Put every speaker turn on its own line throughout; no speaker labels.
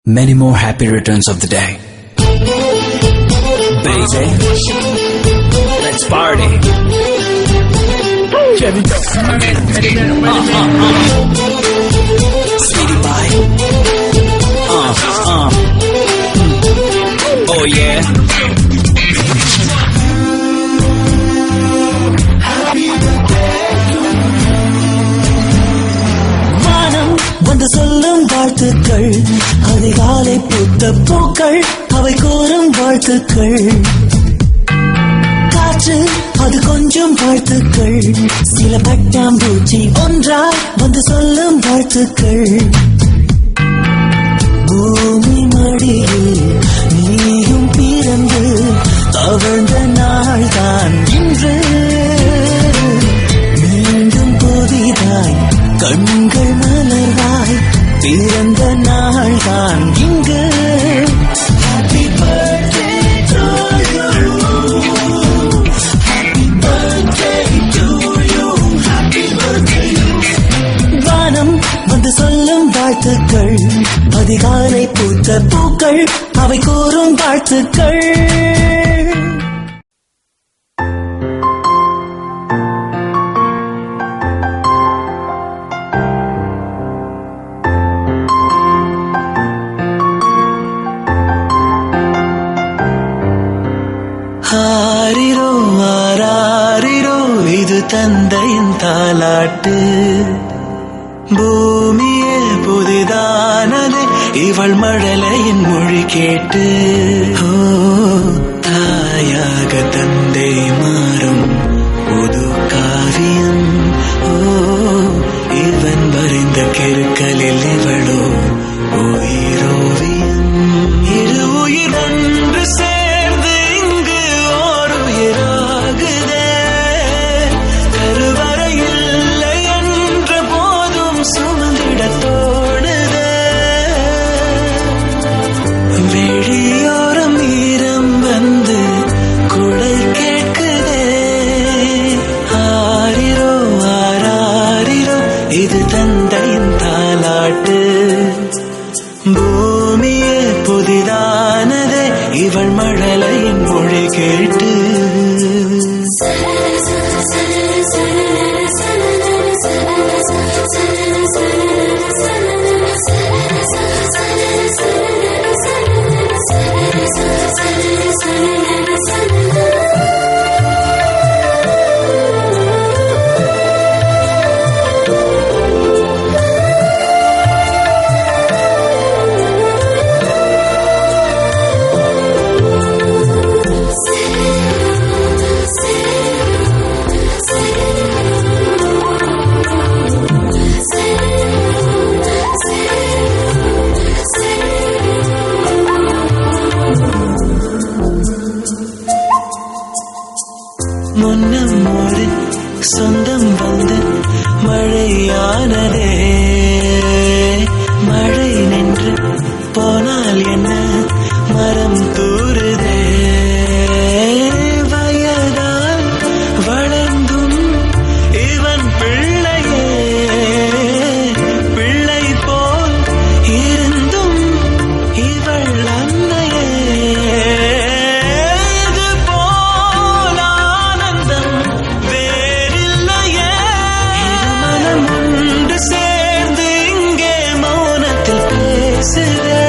many more happy returns of the day. Baby, let's party. Sweetie pie. Oh yeah.
வந்து சொல்லும் வாழ்த்துக்கள், அதிகாலை பூத்த பூக்கள், அவை கூறும் வாழ்த்துக்கள். காற்று அது கொஞ்சம் வாழ்த்துக்கள், சில பட்டாம்பூச்சி ஒன்றாய் வந்து சொல்லும் வாழ்த்துக்கள். பூமி மடியில் நீயும் பிறந்து தவழ்ந்த நாள் தான் இன்று. மீண்டும் புதிதாய் கண்கள் மலர்வாய் பிறந்த நாள் தான் இங்கு. Happy birthday to you, happy birthday to you, happy birthday. வானம் வந்து சொல்லும் வாழ்த்துக்கள், அதிகாலை பூத்த பூக்கள், அவை கூறும் வாழ்த்துக்கள். ஆரிரோ ஆராரிரோ இது தந்தையின் தாலாட்டு. பூமியே புதிதானது இவள் மழலையின் மொழி கேட்டு. ஓ தாயாக தந்தை மாறும் புது காவியம். ஓ இவன் வரைந்த கிறுக்கலில் இவளோ உயிரோவியம். இரு உயிர் ஒன்று சேர்ந்து இங்கு ஓர் உயிராகுதே. கருவறை இல்லை என்ற போதும் சுமந்திட தோணுதே. வெளியோரம் ஈரம் வந்து குடை கேட்குதே. ஆரிரோ ஆராரிரோ இது தந்தையின் தாலாட்டு. பூமியே புதிதானதே இவள் மழலையின் மொழி கேட்டு. முன்னம் ஒரு சொந்தம் வந்து மழையானதே. மழை நின்று போனால் என்ன மரம் தூறுதே. வயதால் வளர்ந்தும் இவன் பிள்ளையே. பிள்ளை போல் இருந்தும் இவள் அன்னையே. சேர்ந்து இங்கே மௌனத்தில் பேசுதே.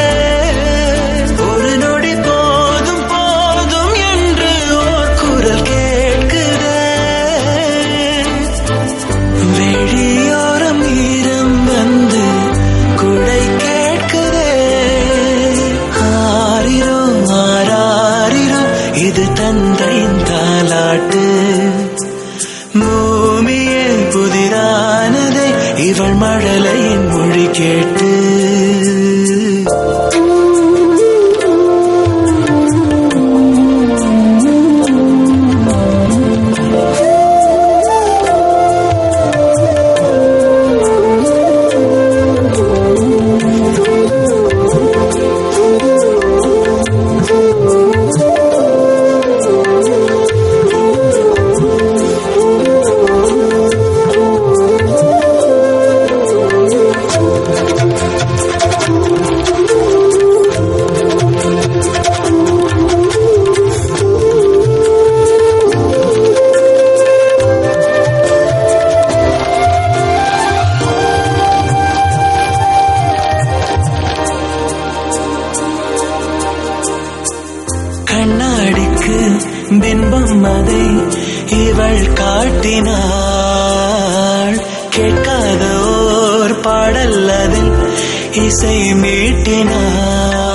அவள் காட்டினாள். கேட்காத ஓர் பாடல் அதில் இசை மீட்டினாள்.